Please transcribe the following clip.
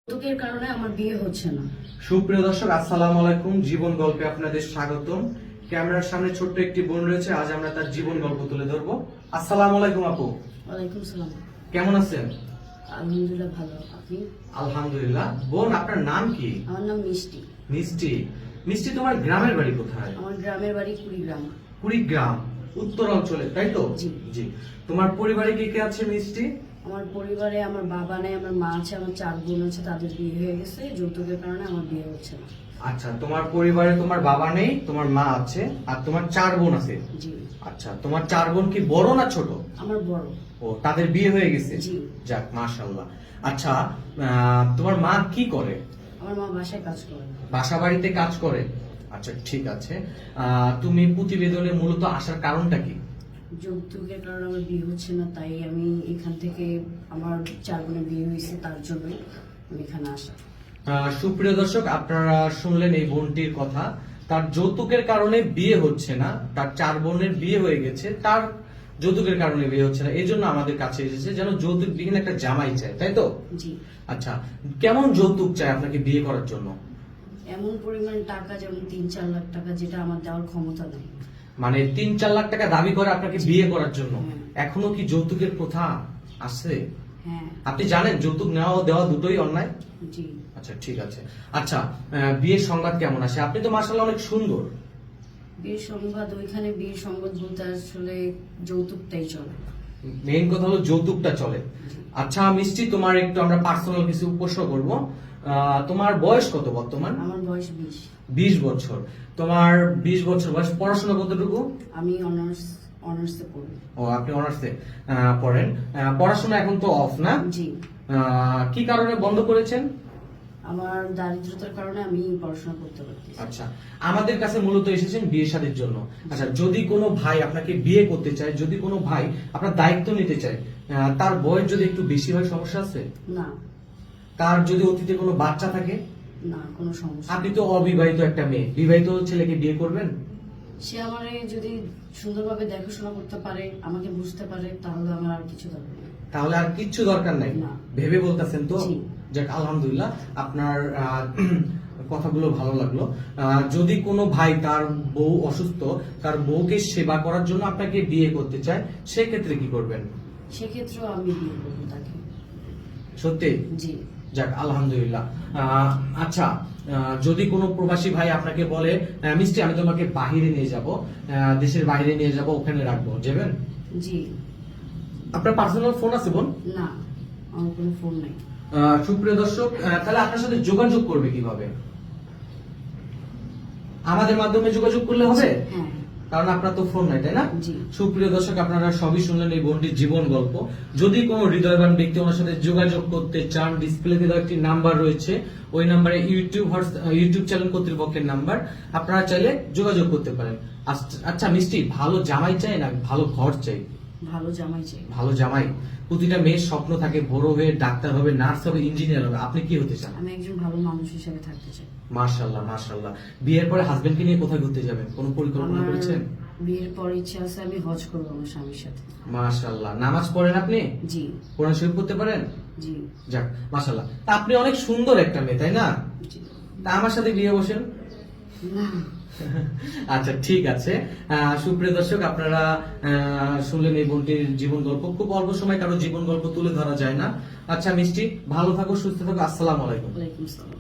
যৌতুকের কারণে আমার বিয়ে হচ্ছে না। সুপ্রিয় দর্শক, আসসালামু আলাইকুম। জীবন গল্পে আপনাদের স্বাগতম। ক্যামেরার সামনে ছোট্ট একটি বোন রয়েছে, আজ আমরা তার জীবন গল্প তুলে ধরবো। আসসালামু আলাইকুম আপু, ওয়ালাইকুম সালাম। কেমন আছেন? আলহামদুলিল্লাহ ভালো, আপনি? আলহামদুলিল্লাহ। বোন, আপনার নাম কি? আমার নাম মিষ্টি। মিষ্টি। মিষ্টি, তোমার গ্রামের বাড়ি কোথায়? আমার গ্রামের বাড়ি কুড়িগ্রাম। কুড়িগ্রাম, উত্তর অঞ্চলে, তাই তো? জি। জি। তোমার পরিবারে কে কে আছে মিষ্টি? আমার পরিবারে আমার বাবা নেই, আমার মা আছে, আমার 4 বোন আছে, তাদের বিয়ে হয়ে গেছে। যৌতুকের কারণে আমার বিয়ে হচ্ছে না। আচ্ছা, তোমার পরিবারে তোমার বাবা নেই, তোমার মা আছে, আর তোমার 4 বোন আছে। জি। আচ্ছা, তোমার 4 বোন কি বড় না ছোট? আমার বড়। ও, তাদের বিয়ে হয়ে গেছে? জি। যাক, মাশাআল্লাহ। আচ্ছা, তোমার মা কি করে? আমার মা বাসায় কাজ করে। বাসা বাড়িতে কাজ করে? আচ্ছা, ঠিক আছে। তুমি প্রতিবেদনে মূলত আসার কারণটা কি? যৌতুকের কারণে আমার বিয়ে হচ্ছে না, তাই আমি এখান থেকে, আমার 4 বোনের বিয়ে হয়েছে, তার জন্যই আমি এখানে আসা। সুপ্রিয় দর্শক, আপনারা শুনলেন এই বোনটির কথা। তার যৌতুকের কারণে বিয়ে হচ্ছে না, তার 4 বোনের বিয়ে হয়ে গেছে, তার যৌতুকের কারণে বিয়ে হচ্ছে না, এই জন্য আমাদের কাছে এসেছে, যেন যৌতুক বিহীন একটা জামাই চায়, তাই তো? জি। আচ্ছা, কেমন যৌতুক চায় আপনাকে বিয়ে করার জন্য? এমন পরিমাণ টাকা, যেমন 3-4 লাখ টাকা, যেটা আমার দেওয়ার ক্ষমতা নেই। মানে 3-4 লাখ টাকা দাবি করে আপনাকে বিয়ে করার জন্য? হ্যাঁ। এখনো কি যৌতুকের প্রথা আছে? হ্যাঁ। আপনি জানেন যৌতুক নেওয়া ও দেওয়া দুটোই অন্যায়? জি। আচ্ছা, ঠিক আছে। আচ্ছা, বিয়ের সংবাদ কেমন আসে? আপনি তো মাশাআল্লাহ অনেক সুন্দর। বিয়ের সংবাদ, ওইখানে বিয়ের সংবাদ বলতে আসলে যৌতুকটাই চলে। মেইন কথা হলো যৌতুকটা চলে। আচ্ছা মিষ্টি, তোমার একটু আমরা পার্সোনাল কিছু প্রশ্ন করব। তোমার বয়স কত বর্তমান? আমার বয়স 20। 20 বছর। তোমার 20 বছর বয়স, পড়াশোনা কতটুকু? আমি অনার্সে পড়ি। ও, আপনি অনার্সে পড়েন। পড়াশোনা এখন তো অফ, না? জি। কি কারণে বন্ধ করেছেন? আমার দারিদ্রতার কারণে আমি পড়াশোনা করতে পারতেছি। আচ্ছা, আমাদের কাছে মূলত এসেছেন বিয়ে শাদীর জন্য। আচ্ছা, যদি কোনো ভাই আপনাকে বিয়ে করতে চায়, যদি কোনো ভাই আপনার দায়িত্ব নিতে চায়, তার বয়স যদি একটু বেশি হয়, সমস্যা আছে? না। তার যদি অতীতে কোনো বাচ্চা থাকে? না, কোনো সমস্যা আপনি নেই। তো অবিবাহিত একটা মেয়ে, বিবাহিত ছেলেকে বিয়ে করবেন? সে আমারে যদি সুন্দরভাবে দেখাশোনা করতে পারে, আমাকে বুঝতে পারে, তাহলে আমার আর কিছু দরকার নেই। তাহলে আর কিচ্ছু দরকার নাই? না। ভেবে বলতেছেন তো? জি। যাক, আলহামদুলিল্লাহ, আপনার কথাগুলো ভালো লাগলো। যদি কোনো ভাই তার বউ অসুস্থ, তার বউকে সেবা করার জন্য আপনাকে বিয়ে করতে চায়, সেক্ষেত্রে কি করবেন? সেক্ষেত্রেও আমি বিয়ে করবো তাকে। সত্যি? জি। যাক, আলহামদুলিল্লাহ। আচ্ছা, যদি কোনো প্রবাসী ভাই আপনাকে বলে, মিষ্টি আমি তোমাকে বাহিরে নিয়ে যাব, দেশের বাইরে নিয়ে যাব, ওখানে রাখবো, যাবেন? জি। আপনার পার্সোনাল ফোন আছে বোন? না, আমার কোনো ফোন নাই। সুপ্রিয় দর্শক, তাহলে আপনার সাথে যোগাযোগ করবে কিভাবে? আমাদের মাধ্যমে যোগাযোগ করলে হবে? হ্যাঁ। কারণ আপনার তো ফোন নাই, তাই না? জি। সুপ্রিয় দর্শক, আপনারা সবই শুনলেন এই বোনটির জীবন গল্প। যদি কোনো হৃদয়বান ব্যক্তি ওনার সাথে যোগাযোগ করতে চান, ডিসপ্লেতে দেওয়া একটি নাম্বার রয়েছে, ওই নাম্বারে ইউটিউব চ্যানেল কর্তৃপক্ষের নাম্বার, আপনারা চাইলে যোগাযোগ করতে পারেন। আচ্ছা মিষ্টি, ভালো জামাই চাই না ভালো ঘর চাই? ভালো জামাই চাই। ভালো জামাই। প্রতিটা মেয়ের স্বপ্ন থাকে বড় হয়ে ডাক্তার হবে, নার্স হবে, ইঞ্জিনিয়ার হবে। আপনি কি হতে চান? আমি একজন ভালো মানুষ হিসেবে থাকতে চাই। মাশাআল্লাহ, মাশাআল্লাহ। বিয়ের পরে হাজবেন্ডকে নিয়ে কোথায় ঘুরতে যাবেন? কোনো পরিকল্পনা আমার করেছেন? বিয়ের পর ইচ্ছা আছে আমি হজ করবো আমার স্বামীর সাথে। মাশাআল্লাহ। নামাজ পড়েন আপনি? জি। কোরআন শরীফ পড়তে পারেন? জি। যাক, মাশাআল্লাহ। তা আপনি অনেক সুন্দর একটা মেয়ে, তাই না? জি। তা আমার সাথে বিয়ে বসেন। না। আচ্ছা, ঠিক আছে। সুপ্রিয় দর্শক, আপনারা শুনলেন এই বোনটির জীবন গল্প। খুব অল্প সময় কারো জীবন গল্প তুলে ধরা যায় না। আচ্ছা মিষ্টি, ভালো থাকো, সুস্থ থাকো। আসসালামু আলাইকুম। ওয়ালাইকুম আসসালাম।